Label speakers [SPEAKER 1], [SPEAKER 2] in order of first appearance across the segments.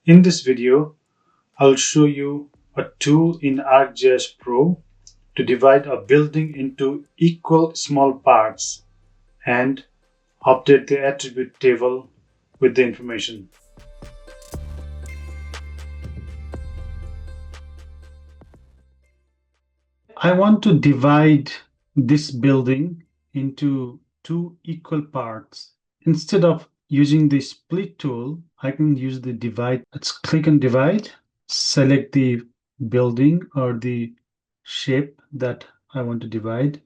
[SPEAKER 1] In this video, I'll show you a tool in ArcGIS Pro to divide a building into equal small parts and update the attribute table with the information. I want to divide this building into two equal parts. Instead of using the split tool, I can use the divide. Let's click on divide, select the building or the shape that I want to divide.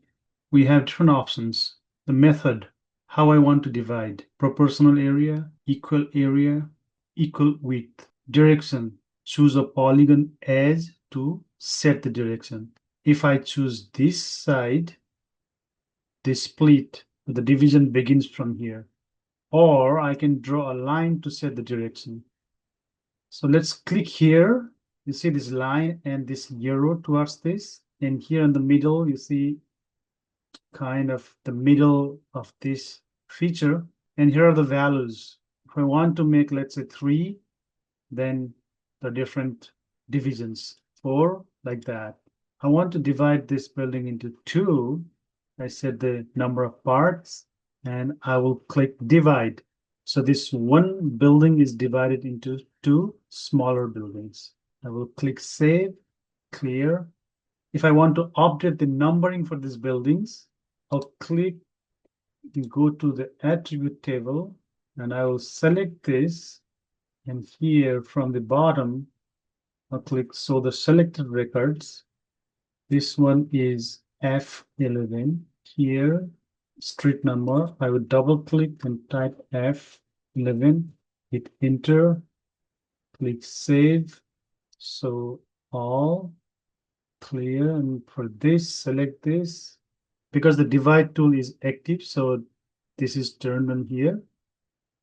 [SPEAKER 1] We have different options. The method, how I want to divide, proportional area, equal width, direction, choose a polygon edge to set the direction. If I choose this side, the split, the division begins from here. Or I can draw a line to set the direction. So let's click here. You see this line and this arrow towards this. And here in the middle, you see kind of the middle of this feature. And here are the values. If I want to make, let's say 3, then the different divisions, 4, like that. I want to divide this building into 2. I set the number of parts and I will click divide. So this one building is divided into 2 smaller buildings. I will click save, clear. If I want to update the numbering for these buildings, I'll click and go to the attribute table and I will select this. And here from the bottom, I'll click show the selected records. This one is F11. Here, street number. I would double click and type F11, hit enter, click save. So all clear. And for this, select this. Because the divide tool is active, so this is turned on here.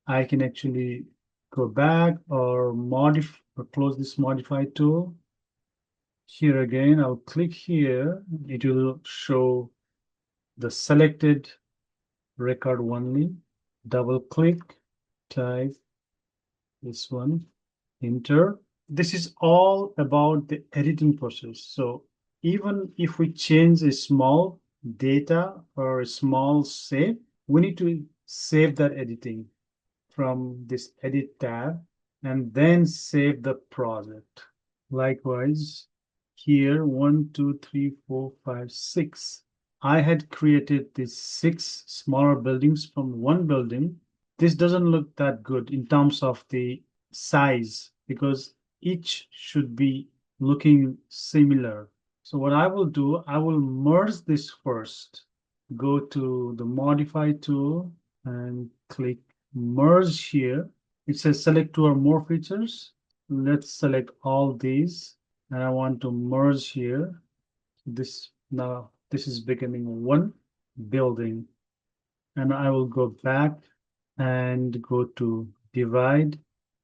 [SPEAKER 1] I can actually go back or modify or close this modify tool. Here again, I'll click here. It will show the selected record only. Double click, type this one, enter. This is all about the editing process. So even if we change a small data or a small shape, we need to save that editing from this edit tab and then save the project. Likewise, here 1, 2, 3, 4, 5, 6. I had created these 6 smaller buildings from one building. This doesn't look that good in terms of the size because each should be looking similar. So what I will do, I will merge this first. Go to the modify tool and click merge here. It says select 2 or more features. Let's select all these. And I want to merge here. Now this is becoming one building. And I will go back and go to divide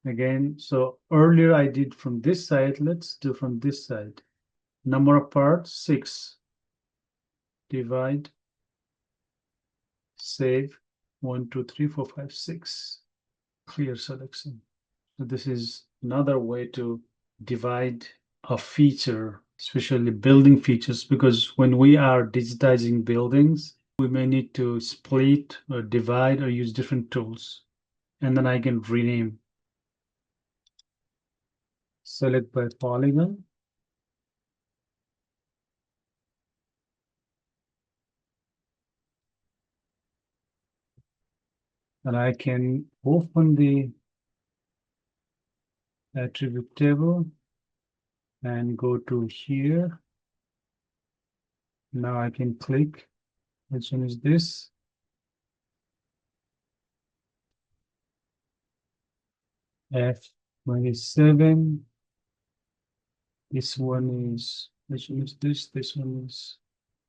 [SPEAKER 1] again. So earlier I did from this side. Let's do from this side. Number of parts 6. Divide. Save. 1, 2, 3, 4, 5, 6. Clear selection. So this is another way to divide a feature, especially building features, because when we are digitizing buildings, we may need to split or divide or use different tools. And then I can rename. Select by polygon. And I can open the attribute table and go to here. Now I can click. Which one is this? F27. This one is, which one is this? This one is,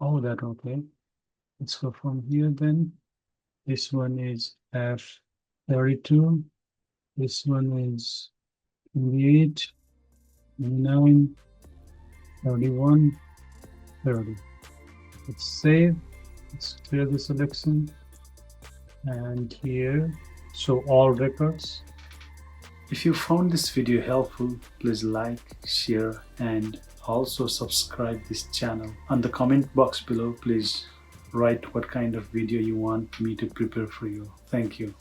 [SPEAKER 1] oh, that, okay. Let's go from here then. This one is F32. This one is 28, 29, 31, 30. Let's save. Let's clear the selection. And here, show all records. If you found this video helpful, please like, share, and also subscribe this channel. On the comment box below, please write what kind of video you want me to prepare for you. Thank you.